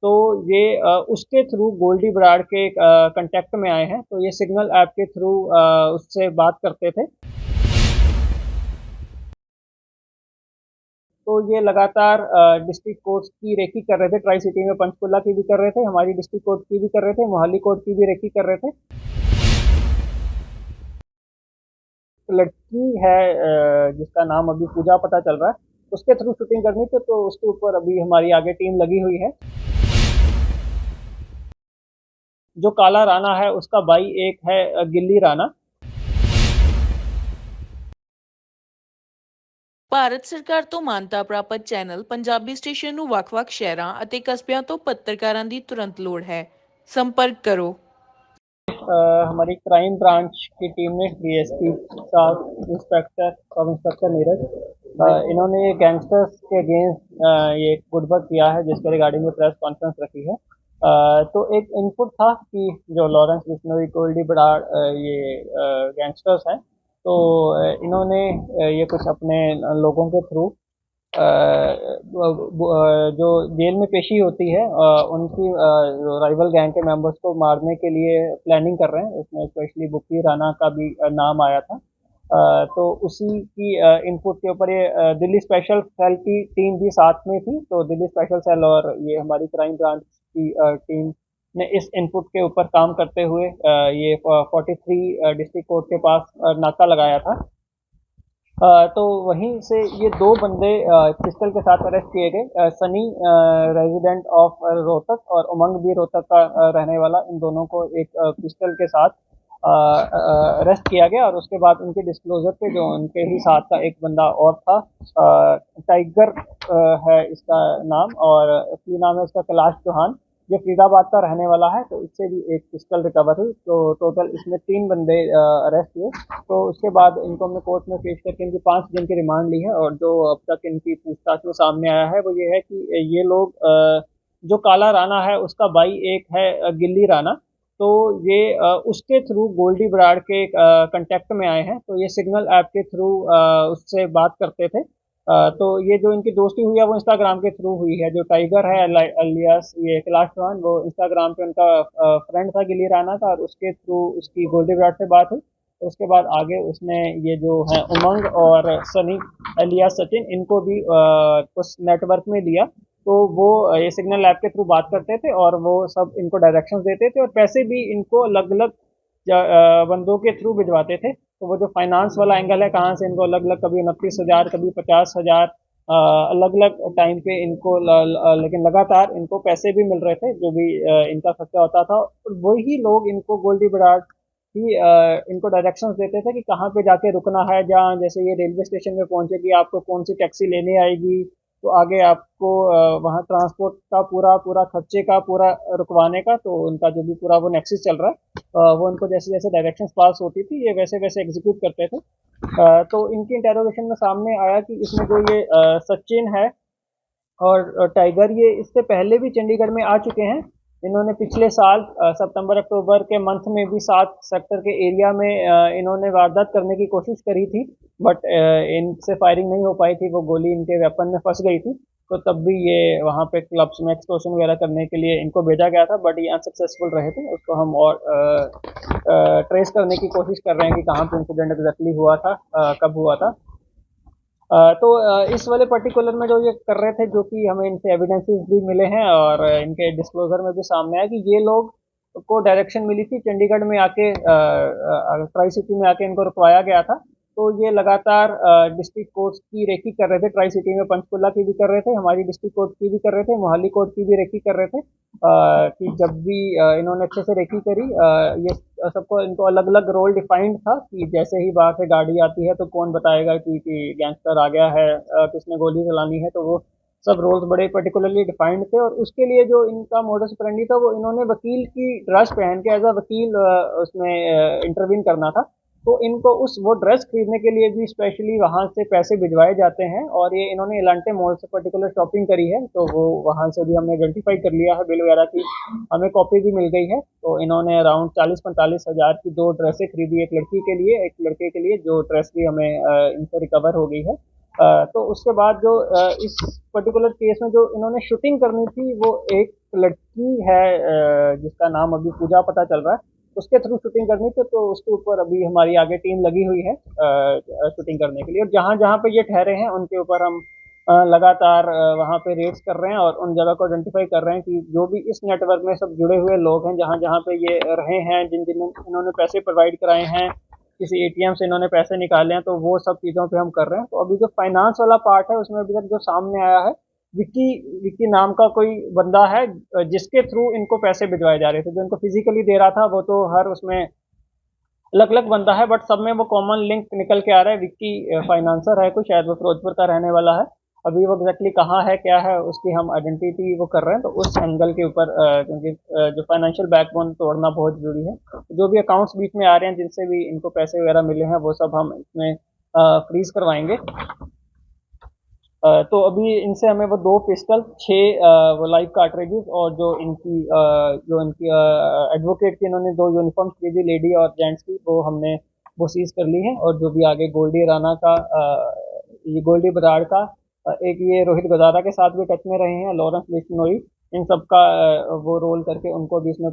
तो ये उसके थ्रू गोल्डी बराड़ के कांटेक्ट में आए हैं, तो ये सिग्नल ऐप के थ्रू उससे बात करते थे। तो ये लगातार डिस्ट्रिक्ट कोर्ट्स की रेकी कर रहे थे, ट्राई सिटी में पंचकुला की भी कर रहे थे, हमारी डिस्ट्रिक्ट कोर्ट की भी कर रहे थे, मोहाली कोर्ट की भी रेकी कर रहे थे। लड़की है जिसका नाम अभी पूजा पता चल रहा है, उसके थ्रू शूटिंग करनी थी, तो उसके ऊपर अभी हमारी आगे टीम लगी हुई है। जो काला राणा है उसका भाई एक है गिल्ली राणा। ਭਾਰਤ ਸਰਕਾਰ ਤੋਂ ਮਾਨਤਾ ਪ੍ਰਾਪਤ ਚੈਨਲ ਪੰਜਾਬੀ ਸਟੇਸ਼ਨ ਨੂੰ ਵੱਖ-ਵੱਖ ਸ਼ਹਿਰਾਂ ਅਤੇ ਕਸਬਿਆਂ ਤੋਂ ਪੱਤਰਕਾਰਾਂ ਦੀ ਤੁਰੰਤ ਲੋੜ ਹੈ। ਸੰਪਰਕ ਕਰੋ। हमारी क्राइम ब्रांच की टीम ने डीएसपी साहब, इंस्पेक्टर सब इंस्पेक्टर नीरज, इन्होंने गैंगस्टर्स के अगेंस्ट ये गुडवर्क किया है, जिसके रिगार्डिंग में प्रेस कॉन्फ्रेंस रखी है। तो एक इनपुट था कि जो लॉरेंस बिश्नोई, गोल्डी बराड़ ये गैंगस्टर्स हैं, तो इन्होंने ये कुछ अपने लोगों के थ्रू जो जेल में पेशी होती है उनकी राइवल गैंग के मेंबर्स को मारने के लिए प्लानिंग कर रहे हैं। उसमें स्पेशली बुक्की राणा का भी नाम आया था। तो उसी की इनपुट के ऊपर ये दिल्ली स्पेशल सेल की टीम भी साथ में थी। तो दिल्ली स्पेशल सेल और ये हमारी क्राइम ब्रांच की टीम ने इस इनपुट के ऊपर काम करते हुए ये 43 डिस्ट्रिक्ट कोर्ट के पास नाका लगाया था। तो वहीं से ये दो बंदे पिस्टल के साथ अरेस्ट किए गए। सनी रेजिडेंट ऑफ रोहतक और उमंग भी रोहतक का रहने वाला, इन दोनों को एक पिस्टल के साथ अरेस्ट किया गया। और उसके बाद उनके डिस्क्लोजर पे जो उनके ही साथ का एक बंदा और था, टाइगर है इसका नाम, और असली नाम है इसका कैलाश चौहान, ये फरीदाबाद का रहने वाला है। तो इससे भी एक पिस्टल रिकवर हुई। तो टोटल इसमें 3 बंदे अरेस्ट हुए। तो उसके बाद इनको हमने कोर्ट में पेश करके इनकी 5 दिन की रिमांड ली है। और जो अब तक इनकी पूछताछ में सामने आया है वो ये है कि ये लोग जो काला राणा है उसका भाई एक है गिल्ली राणा। तो ये उसके थ्रू गोल्डी बराड़ के कांटेक्ट में आए हैं। तो ये सिग्नल ऐप के थ्रू उससे बात करते थे। तो ये जो इनकी दोस्ती हुई है वो इंस्टाग्राम के थ्रू हुई है। जो टाइगर है अलियास ये कैलाश चौहान, वो इंस्टाग्राम पे उनका फ्रेंड था गिल्ली राणा का, और उसके थ्रू उसकी गोल्डी बराड़ से बात हुई। तो उसके बाद आगे उसने ये जो है उमंग और सनी अलियास सचिन, इनको भी उस नेटवर्क में लिया। तो वो ये सिग्नल ऐप के थ्रू बात करते थे और वो सब इनको डायरेक्शंस देते थे, और पैसे भी इनको अलग अलग बंदों के थ्रू भिजवाते थे। तो वो जो फाइनेंस वाला एंगल है, कहाँ से इनको अलग अलग, कभी 29,000, कभी 50,000, अलग अलग टाइम पे इनको लेकिन लगातार इनको पैसे भी मिल रहे थे, जो भी इनका खर्चा होता था। और वही लोग इनको गोल्डी बराड़ ही इनको डायरेक्शंस देते थे कि कहाँ पे जाके रुकना है। जहाँ जैसे ये रेलवे स्टेशन में पहुंचे कि आपको कौन सी टैक्सी लेने आएगी, तो आगे आपको वहाँ ट्रांसपोर्ट का पूरा पूरा खर्चे का पूरा रुकवाने का, तो उनका जो भी पूरा वो नेक्सस चल रहा है, वो उनको जैसे जैसे डायरेक्शंस पास होती थी ये वैसे वैसे एग्जीक्यूट करते थे। तो इनकी इंटेरोगेशन में सामने आया कि इसमें जो ये सचिन है और टाइगर, ये इससे पहले भी चंडीगढ़ में आ चुके हैं। इन्होंने पिछले साल सितंबर अक्टूबर के मंथ में भी 7 सेक्टर के एरिया में इन्होंने वारदात करने की कोशिश करी थी, बट इनसे फायरिंग नहीं हो पाई थी, वो गोली इनके वेपन में फंस गई थी। तो तब भी ये वहाँ पे क्लब्स में एक्सटॉर्शन वगैरह करने के लिए इनको भेजा गया था, बट ये अनसक्सेसफुल रहे थे। उसको हम और ट्रेस करने की कोशिश कर रहे हैं कि कहाँ पे इंसिडेंट एग्जैक्टली हुआ था, कब हुआ था। तो इस वाले पर्टिकुलर में जो ये कर रहे थे, जो कि हमें इनसे एविडेंसेस भी मिले हैं और इनके डिस्क्लोजर में भी सामने आया कि ये लोग को डायरेक्शन मिली थी चंडीगढ़ में आके, ट्राई सिटी में आके इनको रुकवाया गया था। तो ये लगातार डिस्ट्रिक्ट कोर्ट्स की रेकी कर रहे थे, ट्राई सिटी में पंचकुला की भी कर रहे थे, हमारी डिस्ट्रिक्ट कोर्ट की भी कर रहे थे, मोहाली कोर्ट की भी रेकी कर रहे थे। कि जब भी इन्होंने अच्छे से रेकी करी, ये सबको इनको अलग अलग रोल डिफाइंड था कि जैसे ही बाहर से गाड़ी आती है तो कौन बताएगा कि गैंगस्टर आ गया है, किसने गोली चलानी है। तो वो सब रोल्स बड़े पर्टिकुलरली डिफाइंड थे। और उसके लिए जो इनका मोडस ऑपरेंडी था, वो इन्होंने वकील की ड्रेस पहन के एज अ वकील उसमें इंटरवीन करना था। तो इनको उस वो ड्रेस खरीदने के लिए भी स्पेशली वहाँ से पैसे भिजवाए जाते हैं। और ये इन्होंने एलांटे मॉल से पर्टिकुलर शॉपिंग करी है, तो वो वहाँ से भी हमने आइडेंटिफाई कर लिया है, बिल वगैरह की हमें कॉपी भी मिल गई है। तो इन्होंने अराउंड 40-45 हज़ार की 2 ड्रेसें खरीदी, एक लड़की के लिए, एक लड़के के लिए, जो ड्रेस भी हमें इनसे रिकवर हो गई है। तो उसके बाद जो इस पर्टिकुलर केस में जो इन्होंने शूटिंग करनी थी वो एक लड़की है जिसका नाम अभी पूजा पता चल रहा है, उसके थ्रू शूटिंग करनी थी, तो उसके ऊपर अभी हमारी आगे टीम लगी हुई है शूटिंग करने के लिए। और जहाँ जहाँ पे ये ठहरे हैं उनके ऊपर हम लगातार वहाँ पे रेड्स कर रहे हैं और उन जगह को आइडेंटिफाई कर रहे हैं कि जो भी इस नेटवर्क में सब जुड़े हुए लोग हैं, जहाँ जहाँ पे ये रहे हैं, जिन जिन इन्होंने पैसे प्रोवाइड कराए हैं, किसी एटीएम से इन्होंने पैसे निकाले हैं, तो वो सब चीज़ों पे हम कर रहे हैं। तो अभी जो फाइनेंस वाला पार्ट है उसमें अभी तक जो सामने आया है, विक्की विक्की नाम का कोई बंदा है जिसके थ्रू इनको पैसे भिजवाए जा रहे थे। जो इनको फिजिकली दे रहा था वो तो हर उसमें अलग अलग बंदा है, बट सब में वो कॉमन लिंक निकल के आ रहा है। विक्की फाइनेंसर है कोई, शायद वो फिरोजपुर का रहने वाला है। अभी वो एग्जैक्टली कहाँ है क्या है उसकी हम आइडेंटिटी वो कर रहे हैं, तो उस एंगल के ऊपर क्योंकि जो फाइनेंशियल बैकबोन तोड़ना बहुत जरूरी है। जो भी अकाउंट्स बीच में आ रहे हैं जिनसे भी इनको पैसे वगैरह मिले हैं वो सब हम इसमें फ्रीज करवाएंगे। तो अभी इनसे हमें वो 2 पिस्टल, 6 वो लाइव कार्ट्रिजेस और जो इनकी एडवोकेट की इन्होंने 2 यूनिफॉर्म की थी, लेडी और जेंट्स की, वो हमने वो सीज कर ली है। और जो भी आगे गोल्डी राणा का ये गोल्डी बराड़ का एक ये रोहित गजारा के साथ भी टच में रहे हैं, लॉरेंस बिश्नोई, इन सब का वो रोल करके उनको भी इसमें